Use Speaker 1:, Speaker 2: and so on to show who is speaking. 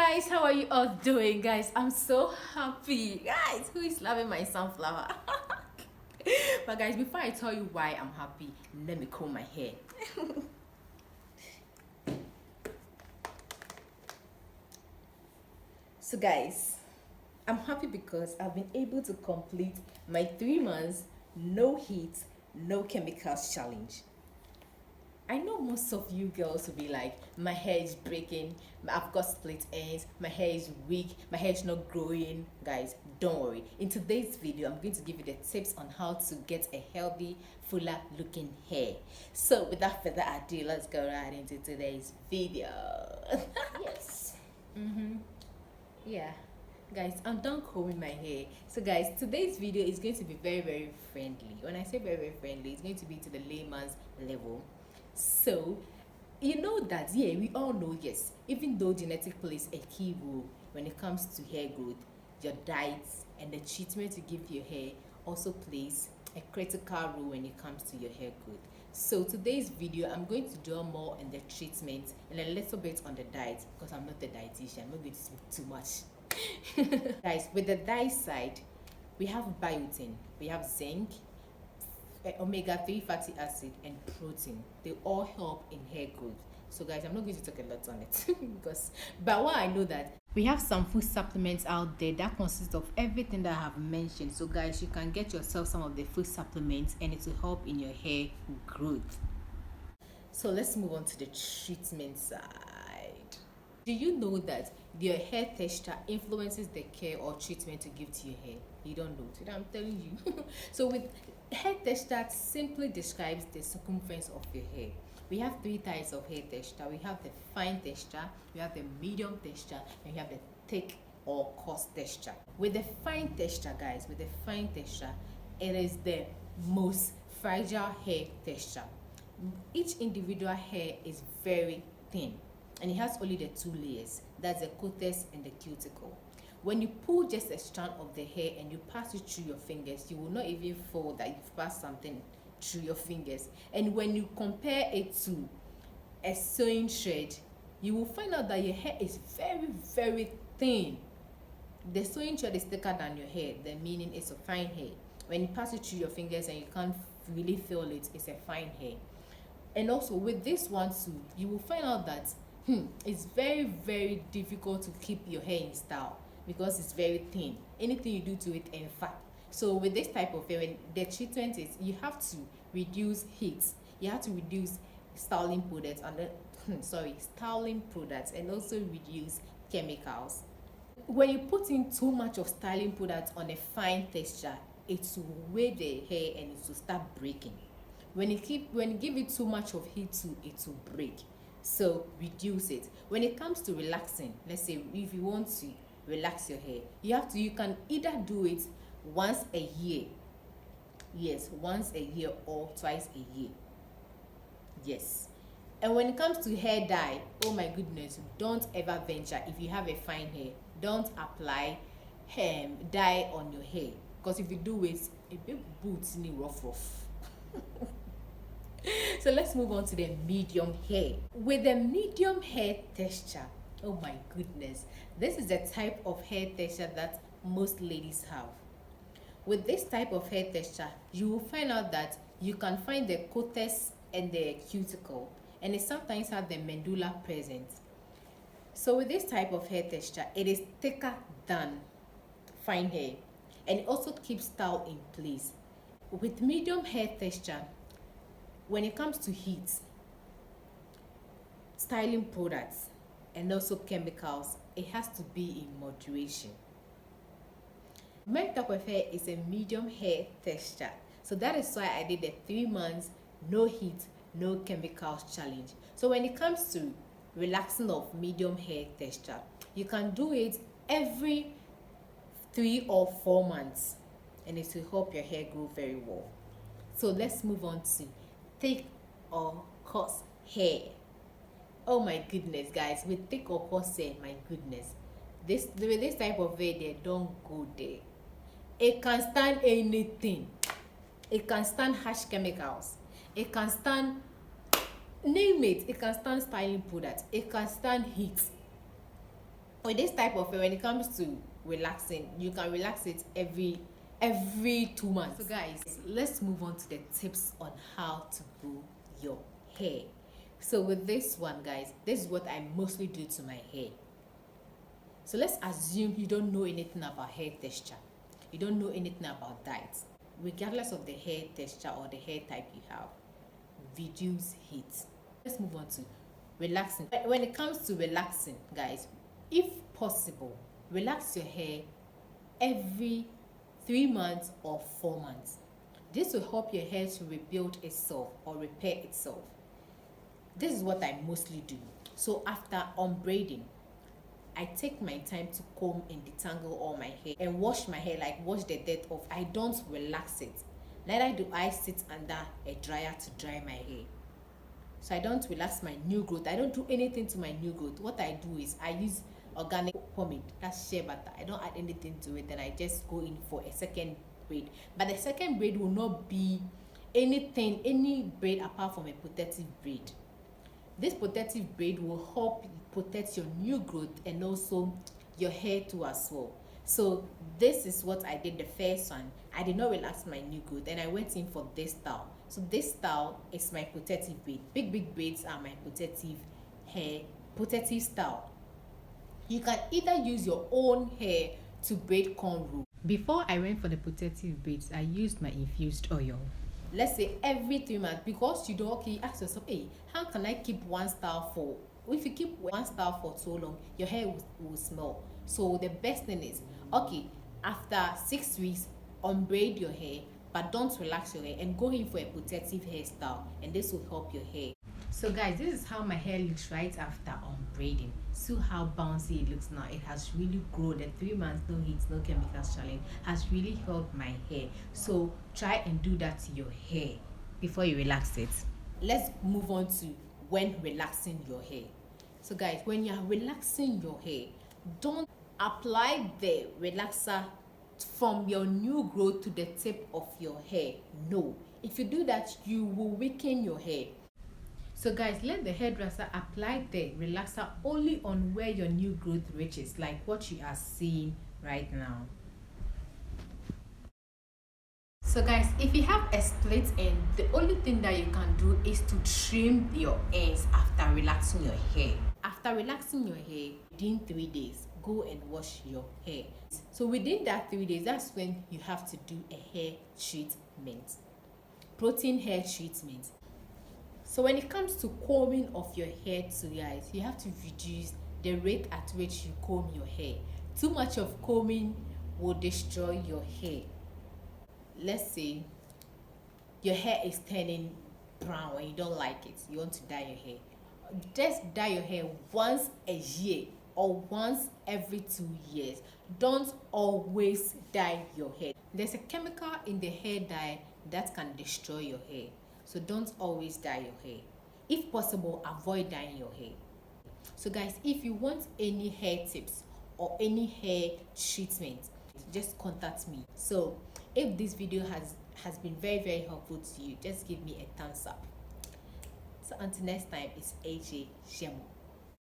Speaker 1: guys, how are you all doing? Guys, I'm so happy. Guys, who is loving my sunflower? But guys, before I tell you why I'm happy, let me comb my hair. So guys, I'm happy because I've been able to complete my 3 months no heat, no chemicals challenge. I know most of you girls will be like, my hair is breaking, I've got split ends, my hair is weak, my hair is not growing. Guys, don't worry. In today's video, I'm going to give you the tips on how to get a healthy, fuller looking hair. So without further ado, let's go right into today's video. Yes. Yeah. Guys, I'm done combing my hair. So guys, today's video is going to be very friendly. When I say very friendly, it's going to be to the layman's level. So you know that, yeah, we all know, yes, even though genetic plays a key role when it comes to hair growth, your diet and the treatment you give your hair also plays a critical role when it comes to your hair growth. So today's video, I'm going to do more on the treatment and a little bit on the diet, because I'm not a dietitian. I'm not going to speak too much. Guys, with the diet side, we have biotin, we have zinc, omega-3 fatty acid, and protein. They all help in hair growth. So guys, I'm not going to talk a lot on it because, but what I know that we have some food supplements out there that consist of everything that I have mentioned. So guys, you can get yourself some of the food supplements and it will help in your hair growth. So let's move on to the treatment side. Do you know that your hair texture influences the care or treatment you give to your hair? You don't know. Today I'm telling you. So with hair texture, simply describes the circumference of your hair. We have 3 types of hair texture. We have the fine texture, we have the medium texture, and we have the thick or coarse texture. With the fine texture, guys, with the fine texture, it is the most fragile hair texture. Each individual hair is very thin and it has only the 2 layers, that's the cutis and the cuticle. When you pull just a strand of the hair and you pass it through your fingers, you will not even feel that you've passed something through your fingers. And when you compare it to a sewing thread, you will find out that your hair is very thin. The sewing thread is thicker than your hair, the meaning it's a fine hair. When you pass it through your fingers and you can't really feel it, it's a fine hair. And also with this one too, you will find out that it's very difficult to keep your hair in style because it's very thin. Anything you do to it, in fact. So with this type of hair, when the treatment is, you have to reduce heat, you have to reduce styling products and styling products, and also reduce chemicals. When you put in too much of styling products on a fine texture, it will wear the hair and it will start breaking. When you give it too much of heat too, it will break. So reduce it. When it comes to relaxing, let's say if you want to relax your hair, you can either do it once a year. Yes, once a year or twice a year. Yes. And when it comes to hair dye, oh my goodness, don't ever venture. If you have a fine hair, don't apply dye on your hair, because if you do it, big boots in rough. So let's move on to the medium hair. With the medium hair texture, oh my goodness, this is the type of hair texture that most ladies have. With this type of hair texture, you will find out that you can find the cutis and the cuticle, and it sometimes have the medulla present. So with this type of hair texture, it is thicker than fine hair, and it also keeps style in place. With medium hair texture, when it comes to heat, styling products, and also chemicals, it has to be in moderation. My type of hair is a medium hair texture, so that is why I did the 3 months no heat, no chemicals challenge. So when it comes to relaxing of medium hair texture, you can do it every 3 or 4 months and it will help your hair grow very well. So let's move on to thick or coarse hair. Oh my goodness, guys, with thick or coarse hair, my goodness, with this type of hair, they don't go there. It can stand anything. It can stand harsh chemicals. It can stand, name it. It can stand styling products. It can stand heat. with this type of hair, when it comes to relaxing, you can relax it every 2 months. So guys, let's move on to the tips on how to grow your hair. So with this one, guys, this is what I mostly do to my hair. So let's assume you don't know anything about hair texture, you don't know anything about diet. Regardless of the hair texture or the hair type you have, reduce heat. Let's move on to relaxing. When it comes to relaxing, guys, if possible, relax your hair every 3 months or 4 months. This will help your hair to rebuild itself or repair itself. This is what I mostly do. So after unbraiding, I take my time to comb and detangle all my hair and wash my hair, like wash the dirt off. I don't relax it. Neither do I sit under a dryer to dry my hair. So I don't relax my new growth. I don't do anything to my new growth. What I do is I use organic pomade, that's shea butter. I don't add anything to it, and I just go in for a second braid. But the second braid will not be any braid apart from a protective braid. This protective braid will help protect your new growth and also your hair too as well. So this is what I did the first one. I did not relax my new growth and I went in for this style. So this style is my protective braid. Big braids are my protective style. You can either use your own hair to braid cornrow. Before I went for the protective braids, I used my infused oil. Let's say every 3 months, because you don't, okay, you ask yourself, hey, how can I keep one style for, if you keep one style for so long, your hair will smell. So the best thing is, okay, after 6 weeks, unbraid your hair, but don't relax your hair and go in for a protective hairstyle, and this will help your hair. So guys, this is how my hair looks right after unbraiding. See how bouncy it looks now. It has really grown. The 3 months, no heat, no chemicals challenge has really helped my hair. So try and do that to your hair before you relax it. Let's move on to when relaxing your hair. So guys, when you are relaxing your hair, don't apply the relaxer from your new growth to the tip of your hair. No, if you do that, you will weaken your hair. So guys, let the hairdresser apply the relaxer only on where your new growth reaches, like what you are seeing right now. So guys, if you have a split end, the only thing that you can do is to trim your ends after relaxing your hair. After relaxing your hair, within 3 days, go and wash your hair. So within that 3 days, that's when you have to do a hair treatment, protein hair treatment. So when it comes to combing of your hair too, guys, you have to reduce the rate at which you comb your hair. Too much of combing will destroy your hair. Let's say your hair is turning brown and you don't like it, you want to dye your hair. Just dye your hair once a year or once every 2 years. Don't always dye your hair. There's a chemical in the hair dye that can destroy your hair. So don't always dye your hair. If possible, avoid dyeing your hair. So guys, if you want any hair tips or any hair treatment, just contact me. So if this video has been very helpful to you, just give me a thumbs up. So until next time, it's AJ Shemo.